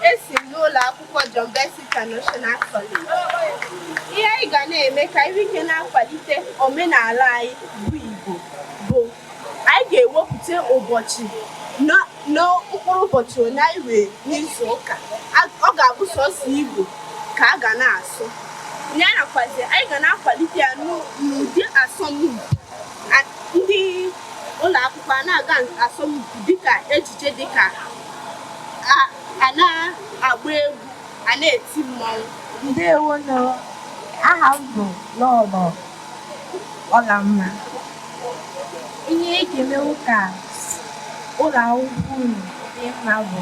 Esi n'ụlọ akwụkwọ John Bessie International College. Ihe anyị ga na-eme ka anyị ike na-akwalite omenala anyị bụ Igbo bụ anyị ga-ewepụta ụbọchị n'ụkpụrụ ụbọchị onye anyị wee n'izu ụka. Ọ ga-abụ sọsọ Igbo ka a ga na-asụ. Ya nakwazi anyị ga na-akwalite ya n'ụdị asọmpi. Ndị ụlọ akwụkwọ a na-aga asọmpi dịka ejije dịka a na-agba egwu, a na-eti mmọnwụ. Ndewo nọ, aha m bụ Lọlọ Ọlamma. Ihe eji emewu ka ụlọ akwụkwọ unu dị mma bụ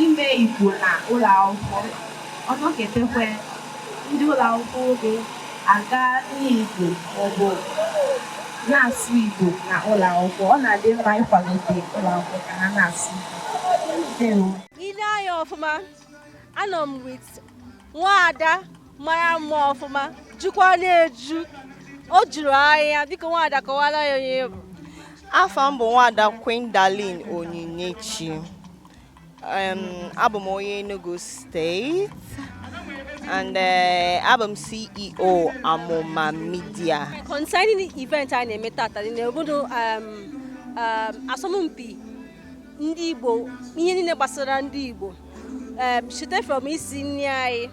ime Igbo na ụlọ akwụkwọ. Ọ nọketekwe ndị ụlọ akwụkwọ oge aga n'Igbo maọbụ na-asụ Igbo na ụlọ akwụkwọ. Ọ na-adị mma ịkwalite ụlọ akwụkwọ ka ha na-asụ Igbo. Ile anya ọfụma, anọ m with nwaada mara mma ọfụma, jukwa na-eju. O juru anya, biko nwaada kọwara ya onye bụ. Afọ m bụ nwaada Queen Darlene Onyinyechi. Abụ m onye Enugu State and I'm CEO Amoma Media. Concerning the event I na-eme tata dị n'obodo asọmpi ndị Igbo, ihe niile gbasara ndị Igbo, site from isi nri anyị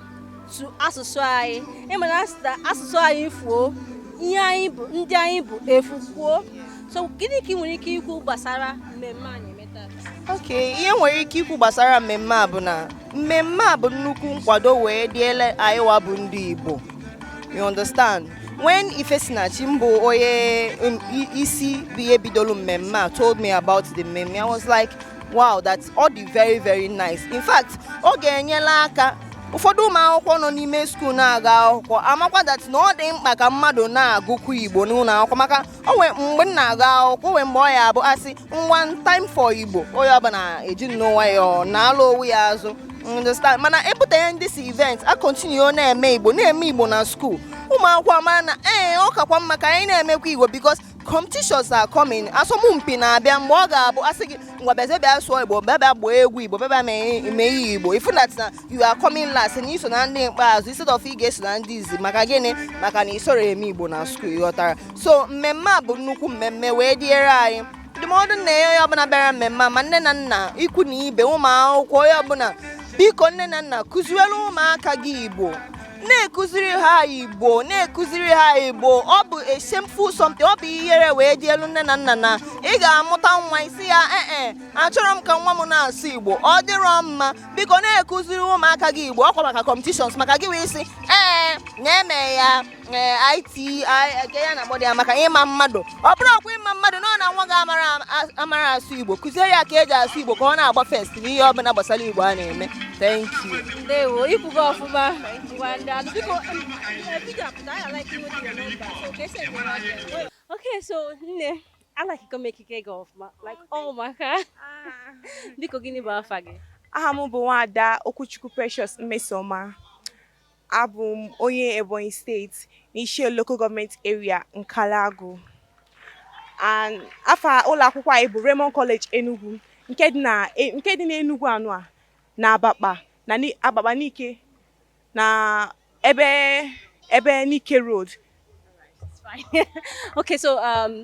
to asụsụ anyị. Ịmana asụsụ anyị fuo, ihe anyị bụ ndị anyị bụ efu kwuo. So gịnị ka ị nwere ike ikwu gbasara mmemme a na-eme tata? Okay, ihe nwere ike ikwu gbasara mmemme a bụ na mmemme a bụ nnukwu nkwado wee dịele anyị wa bụ ndị Igbo. You understand? When Ifesinachi mbụ onye isi biye bidolu mmemme a told me about the mmemme, I was like, wow, that's all the very very nice. In fact, ọ ga-enyela aka ụfọdụ ụmụ akwụkwọ nọ n'ime skuul na-aga akwụkwọ amakwa that na ọ dị mkpa ka mmadụ na-agụkwu Igbo n'ụlọ akwụkwọ, maka onwe mgbe m na-aga akwụkwọ onwe mgbe ọ ya abụ asị one time for Igbo onye ọbụla eji n'ụwa ya na-alụ owu ya azụ. Understand? Mana ebute this event a continue na-eme Igbo na school. Ụmụ akwụkwọ mara na ọ kakwa mma ka anyị na-emekwa Igbo because competitions are coming. Asọmpi na-abịa mgbe ọ ga-abụ asị gị ngwa bịazie bịa sụọ Igbo, bịa gbaa egwu Igbo, bịa mee Igbo. If that na you are coming last and iso na ndị ikpeazụ instead of ị ga-eso na ndị izi, maka gịnị? Maka na isoro eme Igbo na school, ịghọtara. So mmemme a bụ nnukwu mmemme wee dịere anyị. Ndụmọdụ nna ya onye ọbụla bịara mmemme ma nne na nna, ikwu na ibe, ụmụ akwụkwọ, onye ọbụla, biko nne na nna kụziere ụmụaka gị Igbo. Na-ekụziri ha Igbo, na-ekụziri ha Igbo. Ọ bụ a shameful something, ọ bụ ihere wee dị elu nne na nna na ị ga-amụta nwa isi ya achọrọ m ka nwa m na-asụ Igbo. Ọ dịrọ mma, biko na-ekụziri ụmụaka gị Igbo. Ọkwa maka competitions, maka gị wee isi na-eme ya IT ya na agbọdọ ya maka ịma mmadụ. Ọ bụrụ ọkwa ịma mmadụ na ọ na nwa gị amara asụ Igbo, kụziere ya ka eji asụ Igbo ka ọ na-agba first n'ihe ọbụla gbasara Igbo a na-eme. Thank you. Ndewo, ikwugo ọfụma. Okay, so nne, I like to make a cake of like oh my god. Biko gịnị bụ afa gị? Aha m bụ Nwaada Okwuchukwu Precious Mmesoma. Abụ m onye Ebonyi State n'Ishie Local Government Area Nkalagu. And afa ụlọ akwụkwọ anyị bụ Raymond College Enugu nke dị n'Enugu anụ a na Abakpa na Abakpa Nike na ebe Nike Road. fine. Okay, so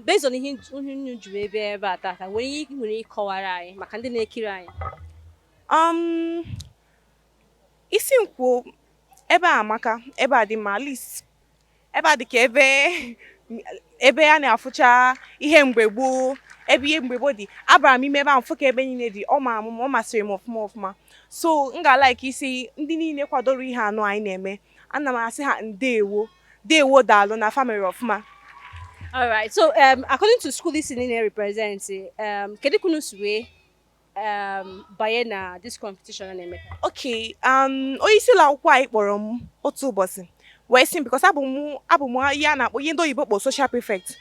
based on ihe unu juru ebe a tata, nwere ịkọwara anyị maka ndị na-ekiri anyị. Um, isi nkwụ ebe a amaka, ebe a dị mma, at least ebe a dị ka ebe a na-afụcha ihe mgbe gboo, ebe ihe mgbe gboo dị. Abara m ime ebe a mfụ ka ebe niile dị, ọ masịrị m ọfụma ọfụma. So m ga-like isi ndị niile kwadoro ihe anụ anyị na-eme. Ana m asị ha ndewo daalụ na family ọfụma. All right. So according to school this in represent kedu kunu suwe banye na this competition na-eme? Okay, onye isi ụlọ akwụkwọ anyị kpọrọ m otu ụbọchị wee sị m because abụ m ya na-akpọ ihe ndị oyibo kpọ social prefect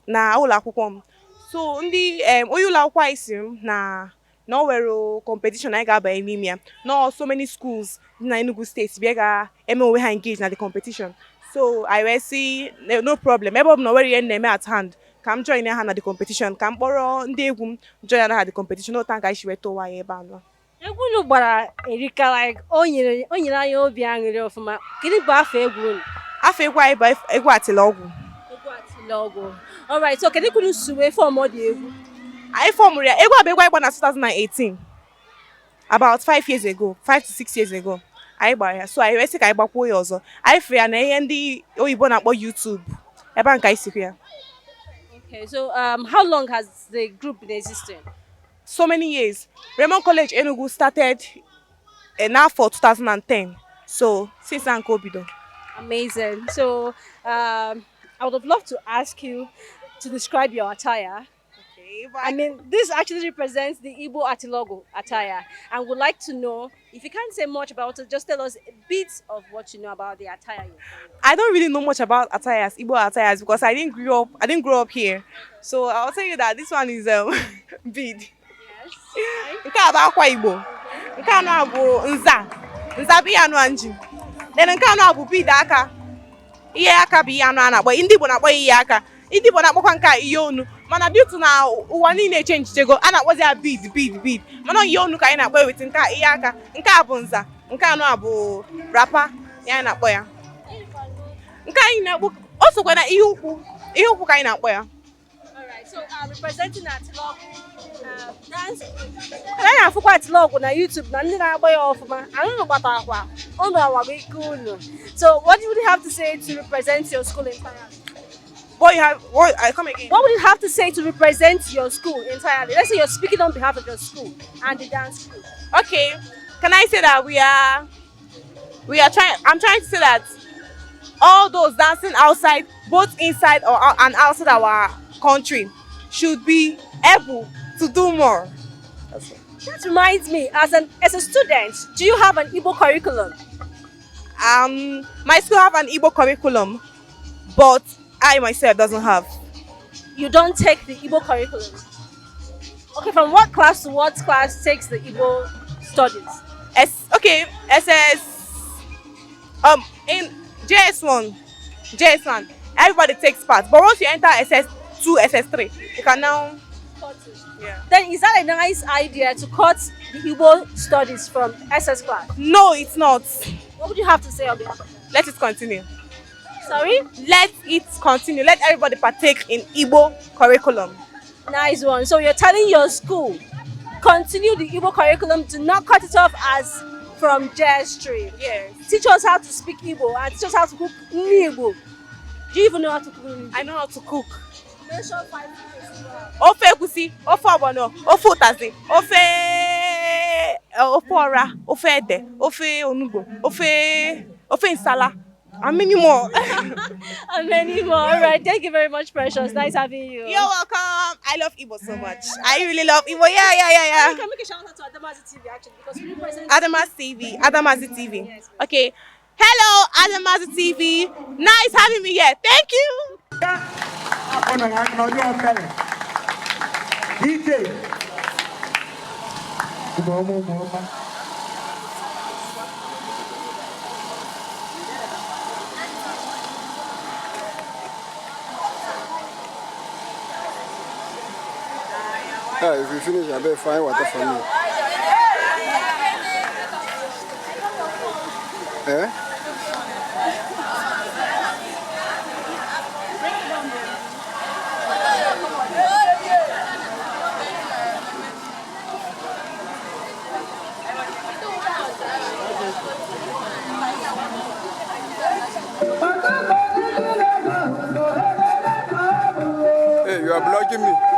na ụlọ akwụkwọ m. So ndị onye ụlọ akwụkwọ anyị sị m na o nwere competition anyị ga-abanye n'ime ya. No so many schools na Enugu State bịa ga-eme onwe ha engage na the competition. So I will see no problem. Ebe ọ bụ na nwere ihe na-eme at hand ka m join ha na the competition, ka m kpọrọ ndị egwu m join ha the competition. Otu ka anyị si weta ụwa ya ebe anọ. Egwu unu gbara erika like o nyere anyị obi aṅụrị ọfụma. Gịnị bụ afọ egwu unu? Afọ egwu anyị bụ egwu Atilọgwụ. Egwu Atilọgwụ. All right, so kedu kunu suwe form ọ dị egwu? Anyị fọmụrụ ya egwu a bụ egwu anyị gbara na 2018 about 5 years ago, 5 to 6 years ago. Anyị gbara ya, so anyị wee sị ka anyị gbakwuo ya ọzọ. Anyị fere ya na ihe ndị oyibo na-akpọ YouTube ebe a nke anyị sikwa ya. Okay, so how long has the group been existing? So many years. Raymond College Enugu started n'afọ 2010. So since then Kobido. Amazing. So I would have loved to ask you to describe your attire. Okay, I mean, this actually represents the Igbo Atilogo attire, and would like to know if you can't say much about it, just tell us a bit of what you know about the attire. I don't really know much about attires, Igbo attires, because I didn't grow up here. So I'll tell you that this one is bead. Yes. Nke a bụ akwa Igbo. Nke anọ a bụ nza. Nza bụ ihe anụ anji. Then nke anọ a bụ bead aka. Ihe aka bụ ihe anụ a na-akpọ. Ndị Igbo na-akpọ ihe aka. Ndị Igbo na-akpọkwa nke a ihe onu. Mana due to na ụwa niile change-chego, a na-akpọzi ya bead. Mana ihe onu ka anyị na-akpọ eweta nke a ihe aka. Nke a bụ nza. Nke anọ a bụ rapa. Ya anyị na-akpọ ya. Nke anyị na-akpọ o sokwa na ihe ukwu ka anyị na-akpọ ya. Alright, so representing Atilogo dance. Anyị na-afụkwa Atilogo na YouTube na ndị na-agba ya ọfụma. Anyị gbatakwa unu awago ike unu. So what do you have to say to represent your school entirely? Come again. What would you have to say to represent your school entirely? Let's say you're speaking on behalf of your school and the dance group. Okay, can I say that we are trying? I'm trying to say that all those dancing outside, both inside and outside our country, should be able to do more. That reminds me, as a student, do you have an Igbo curriculum? My school have an Igbo curriculum, but I myself doesn't have. You don't take the Igbo curriculum? Okay, from what class to what class takes the Igbo studies? In JS1, everybody takes part. But once you enter SS2, SS3, you can now. Yeah. Then is that a nice idea to cut the Igbo studies from SS class? No, it's not. What would you have to say on behalf of that? Let it continue. Sorry? Let it continue. Let everybody partake in Igbo curriculum. Nice one. So you're telling your school, continue the Igbo curriculum, do not cut it off as from JS3. Yes. Teach us how to speak Igbo and teach us how to cook Igbo. Do you even know how to cook Igbo? I know how to cook. Mention 5 things. Ofe egusi, ofe ogbono, ofe utazi, ofe ora, ofe ede, ofe onugbo, ofe nsala, and many more. And many more. All right. Thank you very much, Precious. Nice having you. You're welcome. I love Igbo so much. I really love Igbo. Yeah. You can make a shout out to Adamazi TV actually because we represent Adamazi TV. Yes. Okay. Hello, Adamazi TV. Nice having me here. Thank you. DJ. If you finish, I better find water for me. Eh? me.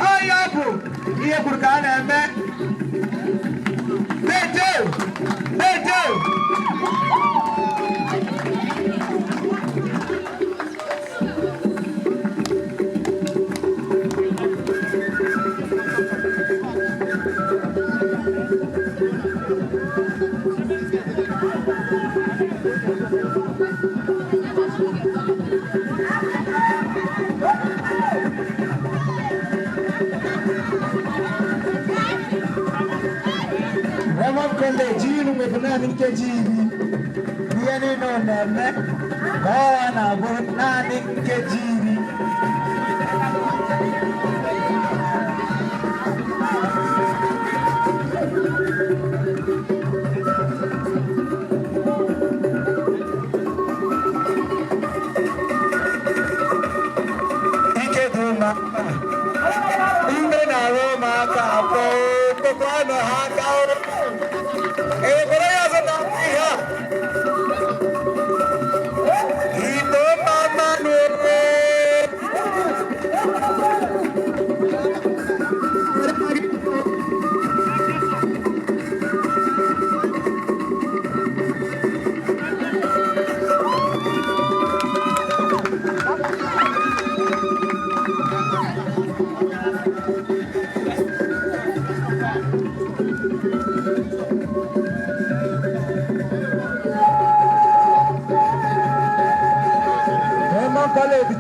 Ayabu, ihe kwuru ka a na-eme. Beto! Konde jinu mekunani nkejiri Nieni no neme Bawana nani nkejiri Ike duma Ime na Roma kapo Kokwano haka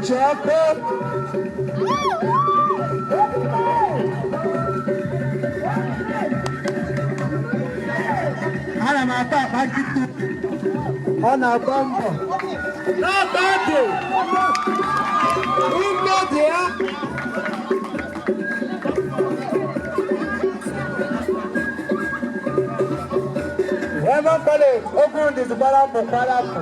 Chocolate. Ana mata pakitu. Ana bombo. Na bate. Uno dia. Wema pale ogun disbara pokala po.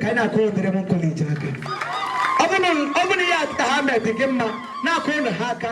Kaina ko dire mon college haka abun ya ta ha mai digimma na ko na haka